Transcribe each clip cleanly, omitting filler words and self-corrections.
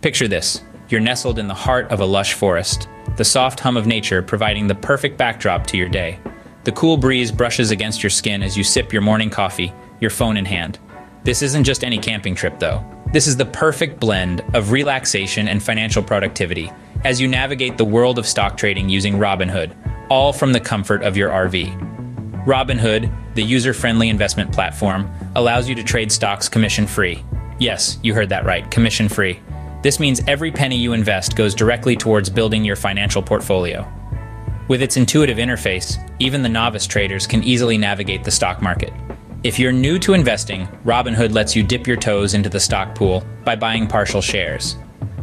Picture this. You're nestled in the heart of a lush forest, the soft hum of nature providing the perfect backdrop to your day. The cool breeze brushes against your skin as you sip your morning coffee, your phone in hand. This isn't just any camping trip, though. This is the perfect blend of relaxation and financial productivity as you navigate the world of stock trading using Robinhood, all from the comfort of your RV. Robinhood, the user-friendly investment platform, allows you to trade stocks commission-free. Yes, you heard that right, commission-free. This means every penny you invest goes directly towards building your financial portfolio. With its intuitive interface, even the novice traders can easily navigate the stock market. If you're new to investing, Robinhood lets you dip your toes into the stock pool by buying partial shares.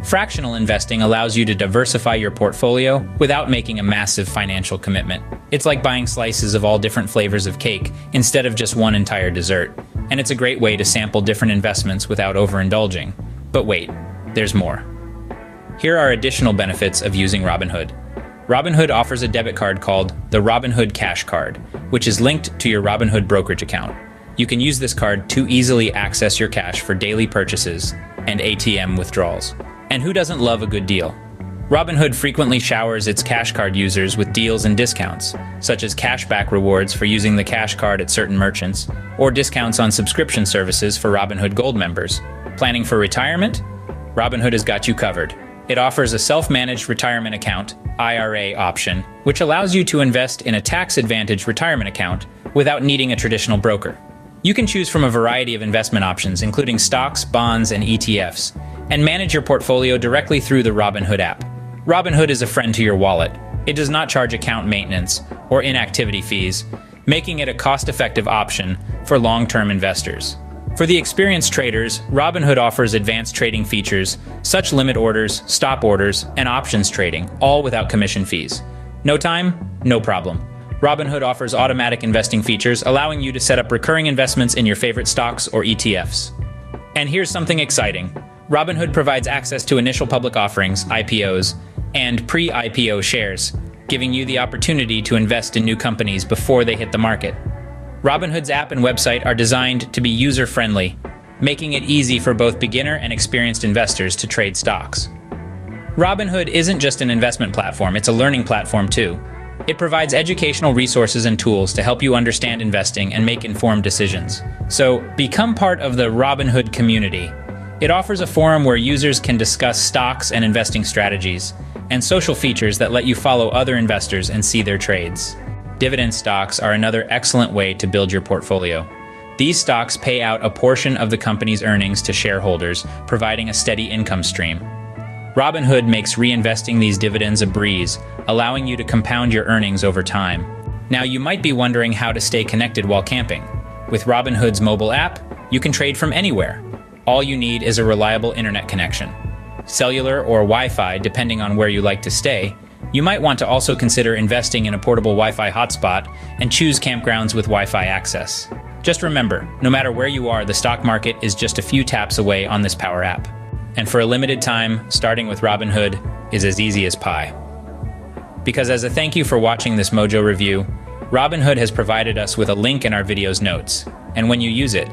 Fractional investing allows you to diversify your portfolio without making a massive financial commitment. It's like buying slices of all different flavors of cake instead of just one entire dessert. And it's a great way to sample different investments without overindulging. But wait, there's more. Here are additional benefits of using Robinhood. Robinhood offers a debit card called the Robinhood Cash Card, which is linked to your Robinhood brokerage account. You can use this card to easily access your cash for daily purchases and ATM withdrawals. And who doesn't love a good deal? Robinhood frequently showers its cash card users with deals and discounts, such as cashback rewards for using the cash card at certain merchants, or discounts on subscription services for Robinhood Gold members. Planning for retirement? Robinhood has got you covered. It offers a self-managed retirement account, IRA option, which allows you to invest in a tax-advantaged retirement account without needing a traditional broker. You can choose from a variety of investment options, including stocks, bonds, and ETFs, and manage your portfolio directly through the Robinhood app. Robinhood is a friend to your wallet. It does not charge account maintenance or inactivity fees, making it a cost-effective option for long-term investors. For the experienced traders, Robinhood offers advanced trading features, such limit orders, stop orders, and options trading, all without commission fees. No time? No problem. Robinhood offers automatic investing features, allowing you to set up recurring investments in your favorite stocks or ETFs. And here's something exciting. Robinhood provides access to initial public offerings, IPOs, and pre-IPO shares, giving you the opportunity to invest in new companies before they hit the market. Robinhood's app and website are designed to be user-friendly, making it easy for both beginner and experienced investors to trade stocks. Robinhood isn't just an investment platform, it's a learning platform too. It provides educational resources and tools to help you understand investing and make informed decisions. So, become part of the Robinhood community. It offers a forum where users can discuss stocks and investing strategies, and social features that let you follow other investors and see their trades. Dividend stocks are another excellent way to build your portfolio. These stocks pay out a portion of the company's earnings to shareholders, providing a steady income stream. Robinhood makes reinvesting these dividends a breeze, allowing you to compound your earnings over time. Now, you might be wondering how to stay connected while camping. With Robinhood's mobile app, you can trade from anywhere. All you need is a reliable internet connection. Cellular or Wi-Fi, depending on where you like to stay. You might want to also consider investing in a portable Wi-Fi hotspot and choose campgrounds with Wi-Fi access. Just remember, no matter where you are, the stock market is just a few taps away on this power app. And for a limited time, starting with Robinhood is as easy as pie. Because as a thank you for watching this Mojo review, Robinhood has provided us with a link in our video's notes. And when you use it,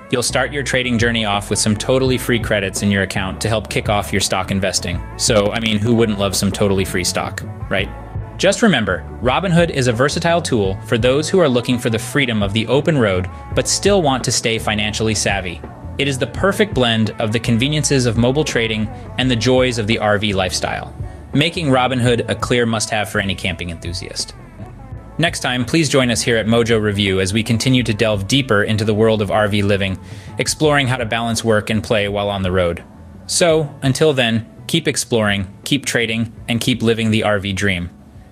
you'll start your trading journey off with some totally free credits in your account to help kick off your stock investing. So, who wouldn't love some totally free stock, right? Just remember, Robinhood is a versatile tool for those who are looking for the freedom of the open road, but still want to stay financially savvy. It is the perfect blend of the conveniences of mobile trading and the joys of the RV lifestyle, making Robinhood a clear must-have for any camping enthusiast. Next time, please join us here at Mojo Review as we continue to delve deeper into the world of RV living, exploring how to balance work and play while on the road. So, until then, keep exploring, keep trading, and keep living the RV dream.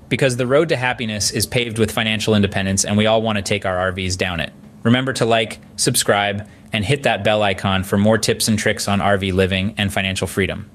Because the road to happiness is paved with financial independence, and we all want to take our RVs down it. Remember to like, subscribe, and hit that bell icon for more tips and tricks on RV living and financial freedom.